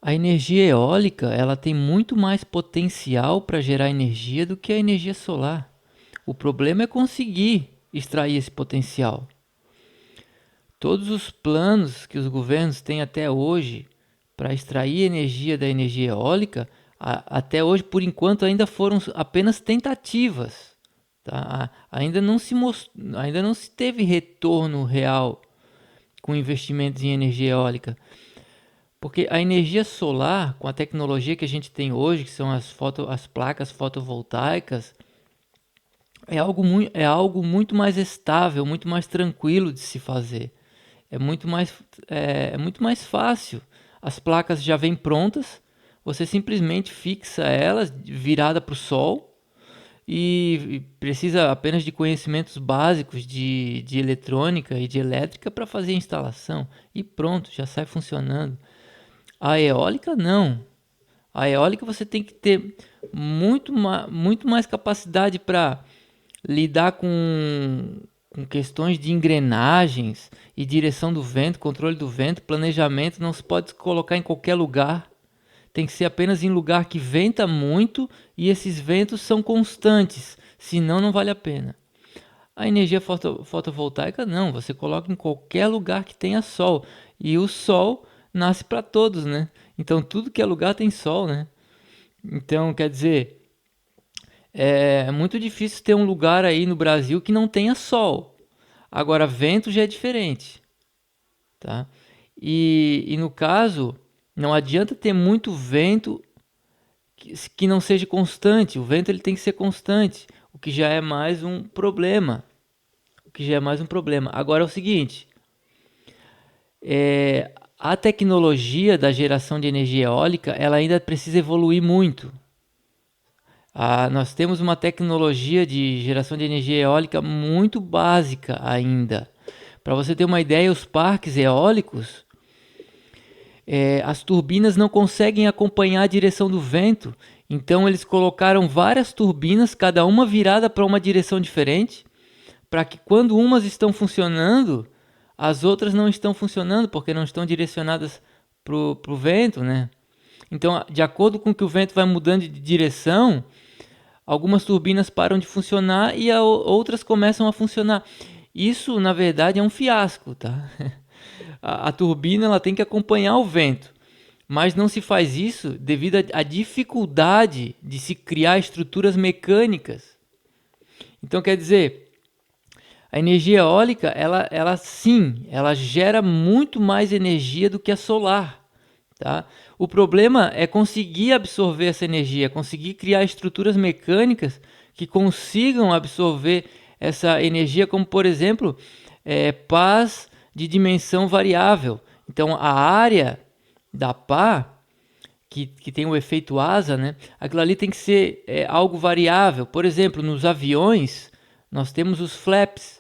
A energia eólica, ela tem muito mais potencial para gerar energia do que a energia solar. O problema é conseguir extrair esse potencial. Todos os planos que os governos têm até hoje para extrair energia da energia eólica, até hoje, por enquanto, ainda foram apenas tentativas. Tá? Ainda não se teve retorno real com investimentos em energia eólica. Porque a energia solar, com a tecnologia que a gente tem hoje, que são as placas fotovoltaicas, é algo muito mais estável, muito mais tranquilo de se fazer. É muito mais, é muito mais fácil. As placas já vêm prontas, você simplesmente fixa elas virada para o sol e precisa apenas de conhecimentos básicos de eletrônica e de elétrica para fazer a instalação. E pronto, já sai funcionando. A eólica não. A eólica você tem que ter muito mais capacidade para lidar com questões de engrenagens e direção do vento, controle do vento, planejamento. Não se pode colocar em qualquer lugar. Tem que ser apenas em lugar que venta muito e esses ventos são constantes. Senão não vale a pena. A energia fotovoltaica não, você coloca em qualquer lugar que tenha sol. E o sol nasce para todos, né? Então tudo que é lugar tem sol, né? Então, quer dizer, é muito difícil ter um lugar aí no Brasil que não tenha sol. Agora, vento já é diferente, tá? E no caso, não adianta ter muito vento que não seja constante. O vento ele tem que ser constante, o que já é mais um problema. O que já é mais um problema. Agora é o seguinte, a tecnologia da geração de energia eólica, ela ainda precisa evoluir muito. Nós temos uma tecnologia de geração de energia eólica muito básica ainda. Para você ter uma ideia, os parques eólicos, as turbinas não conseguem acompanhar a direção do vento. Então eles colocaram várias turbinas, cada uma virada para uma direção diferente, para que quando umas estão funcionando, as outras não estão funcionando porque não estão direcionadas para o vento, né? Então, de acordo com que o vento vai mudando de direção, algumas turbinas param de funcionar e outras começam a funcionar. Isso, na verdade, é um fiasco, tá? A turbina ela tem que acompanhar o vento, mas não se faz isso devido à dificuldade de se criar estruturas mecânicas. Então, quer dizer, a energia eólica, ela sim, ela gera muito mais energia do que a solar. Tá? O problema é conseguir absorver essa energia, conseguir criar estruturas mecânicas que consigam absorver essa energia, como por exemplo, pás de dimensão variável. Então a área da pá, que tem o efeito asa, né? Aquilo ali tem que ser algo variável. Por exemplo, nos aviões, nós temos os flaps.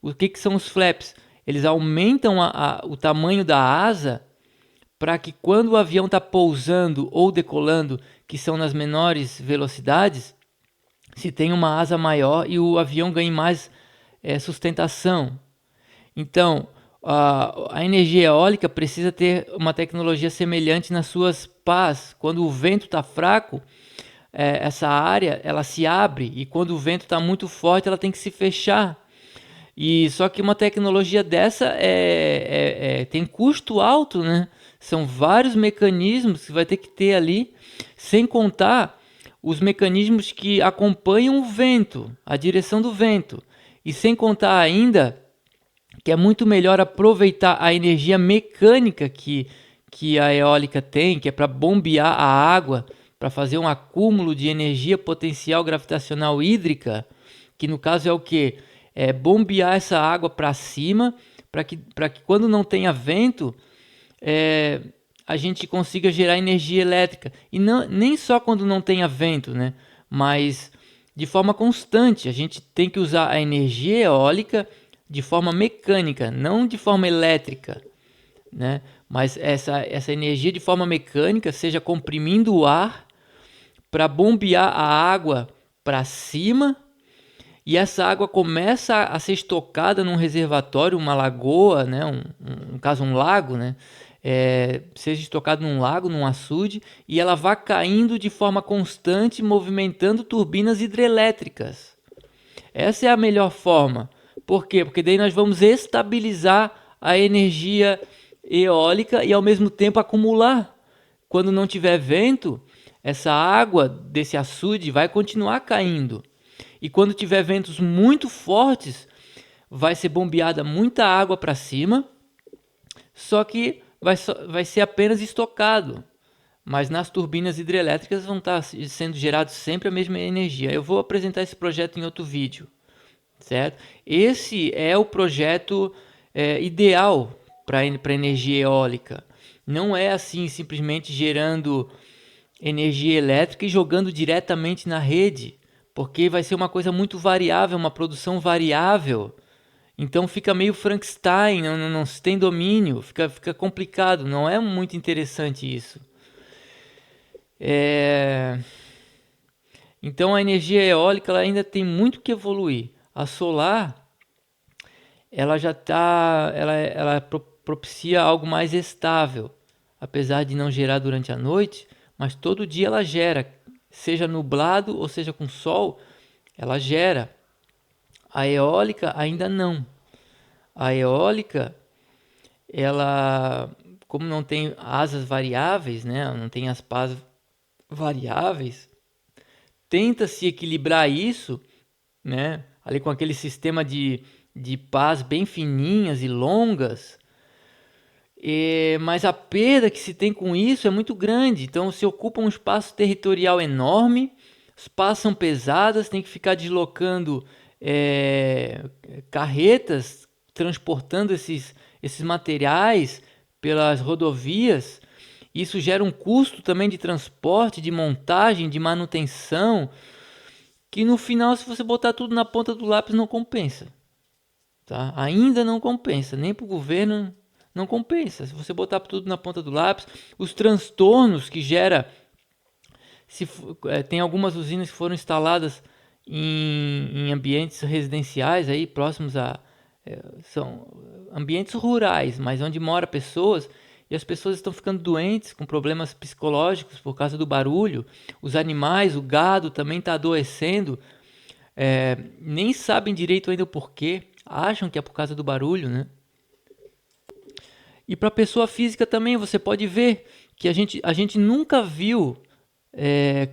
O que são os flaps? Eles aumentam o tamanho da asa para que quando o avião está pousando ou decolando, que são nas menores velocidades, se tenha uma asa maior e o avião ganhe mais sustentação. Então, a energia eólica precisa ter uma tecnologia semelhante nas suas pás. Quando o vento está fraco, essa área ela se abre e quando o vento está muito forte, ela tem que se fechar. E só que uma tecnologia dessa tem custo alto, né? São vários mecanismos que vai ter que ter ali, sem contar os mecanismos que acompanham o vento, a direção do vento. E sem contar ainda que é muito melhor aproveitar a energia mecânica que a eólica tem, que é para bombear a água, para fazer um acúmulo de energia potencial gravitacional hídrica, que no caso é o que? É bombear essa água para cima, para que quando não tenha vento, a gente consiga gerar energia elétrica. E não, nem só quando não tenha vento, né? Mas de forma constante. A gente tem que usar a energia eólica de forma mecânica, não de forma elétrica, né? Mas essa energia de forma mecânica, seja comprimindo o ar para bombear a água para cima e essa água começa a ser estocada num reservatório, uma lagoa, né? No caso um lago, né? seja estocado num lago, num açude, e ela vá caindo de forma constante, movimentando turbinas hidrelétricas. Essa é a melhor forma. Por quê? Porque daí nós vamos estabilizar a energia eólica e ao mesmo tempo acumular. Quando não tiver vento, essa água desse açude vai continuar caindo. E quando tiver ventos muito fortes, vai ser bombeada muita água para cima, só que vai ser apenas estocado. Mas nas turbinas hidrelétricas vão estar sendo gerados sempre a mesma energia. Eu vou apresentar esse projeto em outro vídeo, certo? Esse é o projeto ideal para energia eólica. Não é assim simplesmente gerando energia elétrica e jogando diretamente na rede, porque vai ser uma coisa muito variável, uma produção variável. Então fica meio Frankenstein, não se tem domínio, fica complicado, não é muito interessante isso. Então a energia eólica ela ainda tem muito que evoluir. A solar ela já tá, ela propicia algo mais estável, apesar de não gerar durante a noite, mas todo dia ela gera, seja nublado ou seja com sol, ela gera. A eólica ainda não. A eólica, ela, como não tem asas variáveis, né, não tem as pás variáveis, tenta se equilibrar isso, né, ali com aquele sistema de pás bem fininhas e longas, mas a perda que se tem com isso é muito grande. Então se ocupa um espaço territorial enorme, as pás são pesadas, tem que ficar deslocando carretas transportando esses materiais pelas rodovias. Isso gera um custo também de transporte, de montagem, de manutenção, que no final, se você botar tudo na ponta do lápis, não compensa. Tá? Ainda não compensa, nem para o governo não compensa. Se você botar tudo na ponta do lápis, os transtornos que gera, tem algumas usinas que foram instaladas em ambientes residenciais aí próximos são ambientes rurais, mas onde mora pessoas e as pessoas estão ficando doentes com problemas psicológicos por causa do barulho. Os animais, o gado também está adoecendo. Nem sabem direito ainda o porquê, acham que é por causa do barulho, né? E para a pessoa física também você pode ver que a gente nunca viu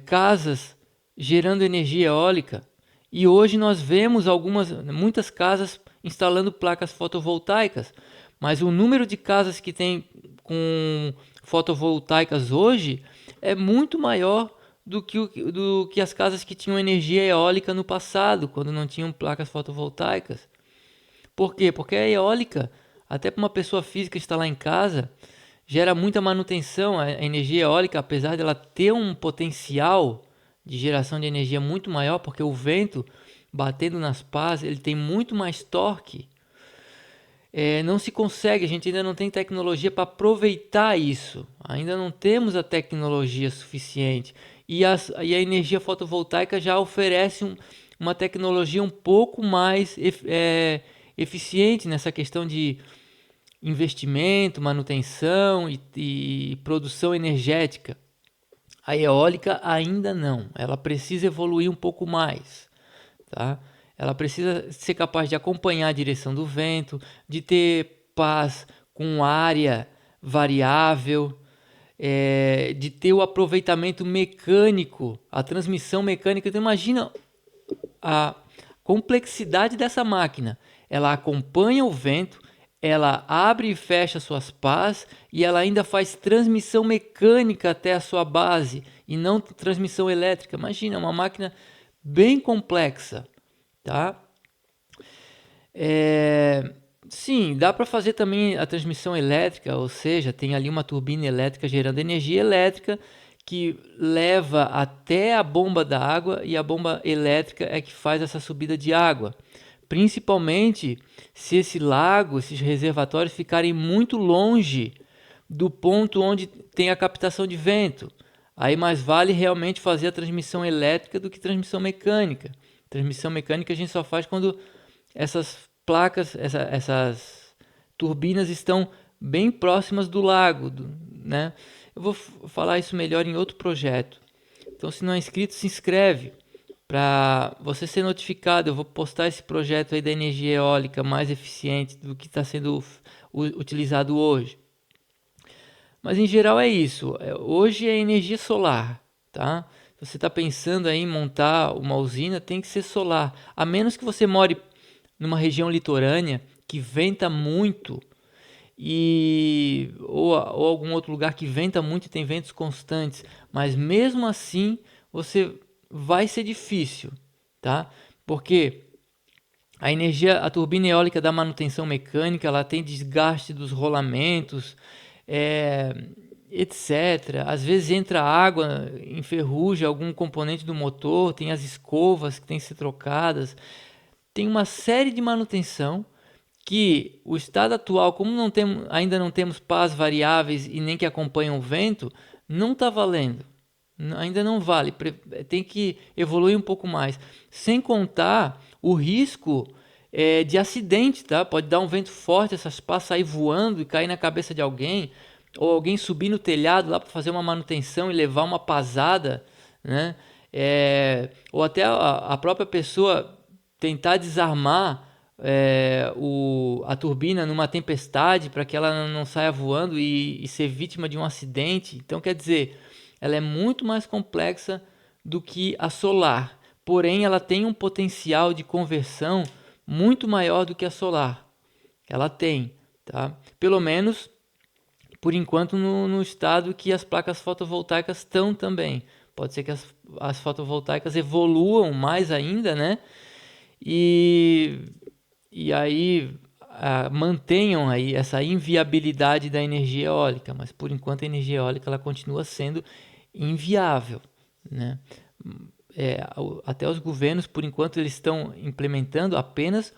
casas gerando energia eólica e hoje nós vemos muitas casas instalando placas fotovoltaicas, mas o número de casas que tem com fotovoltaicas hoje é muito maior do que as casas que tinham energia eólica no passado, quando não tinham placas fotovoltaicas. Por quê? Porque a eólica, até para uma pessoa física instalar em casa, gera muita manutenção. A energia eólica, apesar dela ter um potencial de geração de energia muito maior, porque o vento batendo nas pás, ele tem muito mais torque. Não se consegue, a gente ainda não tem tecnologia para aproveitar isso. Ainda não temos a tecnologia suficiente. E a energia fotovoltaica já oferece uma tecnologia um pouco mais eficiente nessa questão de investimento, manutenção e produção energética. A eólica ainda não, ela precisa evoluir um pouco mais, tá? Ela precisa ser capaz de acompanhar a direção do vento, de ter pás com área variável, de ter o aproveitamento mecânico, a transmissão mecânica. Então imagina a complexidade dessa máquina. Ela acompanha o vento, ela abre e fecha suas pás e ela ainda faz transmissão mecânica até a sua base e não transmissão elétrica. Imagina, uma máquina bem complexa, tá? Sim, dá para fazer também a transmissão elétrica, ou seja, tem ali uma turbina elétrica gerando energia elétrica que leva até a bomba da água e a bomba elétrica é que faz essa subida de água. Principalmente se esse lago, esses reservatórios ficarem muito longe do ponto onde tem a captação de vento. Aí mais vale realmente fazer a transmissão elétrica do que transmissão mecânica. Transmissão mecânica a gente só faz quando essas placas, essas turbinas estão bem próximas do lago, né? Eu vou falar isso melhor em outro projeto. Então, se não é inscrito, se inscreve para você ser notificado. Eu vou postar esse projeto aí da energia eólica mais eficiente do que está sendo utilizado hoje. Mas em geral é isso. Hoje é energia solar, tá? Se você está pensando aí em montar uma usina, tem que ser solar. A menos que você more numa região litorânea que venta muito ou algum outro lugar que venta muito e tem ventos constantes. Mas mesmo assim, você vai ser difícil, tá? Porque a turbina eólica da manutenção mecânica, ela tem desgaste dos rolamentos, é, etc. Às vezes entra água, enferruja algum componente do motor, tem as escovas que têm que ser trocadas. Tem uma série de manutenção que o estado atual, como ainda não temos pás variáveis e nem que acompanham o vento, não está valendo. Ainda não vale, tem que evoluir um pouco mais. Sem contar o risco de acidente, tá? Pode dar um vento forte, essas pás sair voando e cair na cabeça de alguém, ou alguém subir no telhado lá para fazer uma manutenção e levar uma pasada, né? Ou até a própria pessoa tentar desarmar a turbina numa tempestade para que ela não saia voando e ser vítima de um acidente. Então, quer dizer, ela é muito mais complexa do que a solar, porém ela tem um potencial de conversão muito maior do que a solar. Ela tem, tá? Pelo menos por enquanto no estado que as placas fotovoltaicas estão também. Pode ser que as fotovoltaicas evoluam mais ainda, né? E, e aí mantenham aí essa inviabilidade da energia eólica, mas por enquanto a energia eólica ela continua sendo inviável, né? Até os governos, por enquanto, eles estão implementando apenas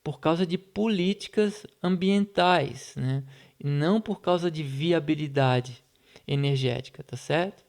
por causa de políticas ambientais, né? E não por causa de viabilidade energética, tá certo?